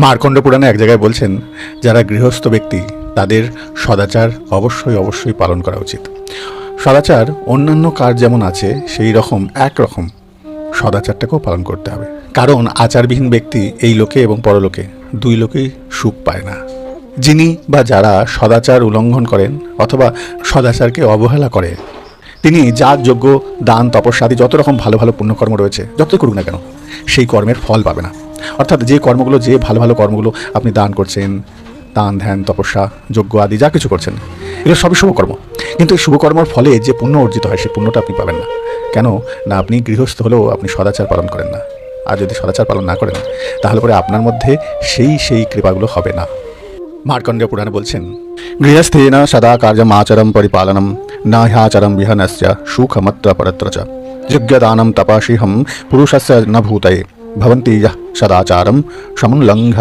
মার্কণ্ড পুরাণে এক জায়গায় বলছেন, যারা গৃহস্থ ব্যক্তি তাদের সদাচার অবশ্যই অবশ্যই পালন করা উচিত। সদাচার অন্যান্য কাজ যেমন আছে সেই রকম একরকম সদাচারটাকেও পালন করতে হবে। কারণ আচারবিহীন ব্যক্তি এই লোকে এবং পরলোকে দুই লোকেই সুখ পায় না। যিনি বা যারা সদাচার উল্লঙ্ঘন করেন অথবা সদাচারকে অবহেলা করে, তিনি যাগ যজ্ঞ দান তপস্যাদি যত রকম ভালো ভালো পুণ্যকর্ম রয়েছে যতই করুক না কেন সেই কর্মের ফল পাবে না। অর্থাৎ যে কর্মগুলো, যে ভালো ভালো কর্মগুলো আপনি দান করছেন, দান ধ্যান তপস্যা যজ্ঞ আদি যা কিছু করছেন, এগুলো সবই শুভকর্ম, কিন্তু এই শুভকর্মর ফলে যে পুণ্য অর্জিত হয় সেই পুণ্যটা আপনি পাবেন না। কেন না, আপনি গৃহস্থ হলেও আপনি সদাচার পালন করেন না। আর যদি সদাচার পালন না করেন তাহলে পরে আপনার মধ্যে সেই কৃপাগুলো হবে না। মার্কণ্ডেয় পুরাণে বলছেন, গৃহস্থেন সদা কার্যম আচরম পরিপালনম না হ্যাচরম বিহনস্য সুখমত্র পরত্র চ যজ্ঞদানম তপসিহম পুরুষস্য ন ভূতয়ে ভবন্তি সদাচারম সমুল্লঙ্ঘ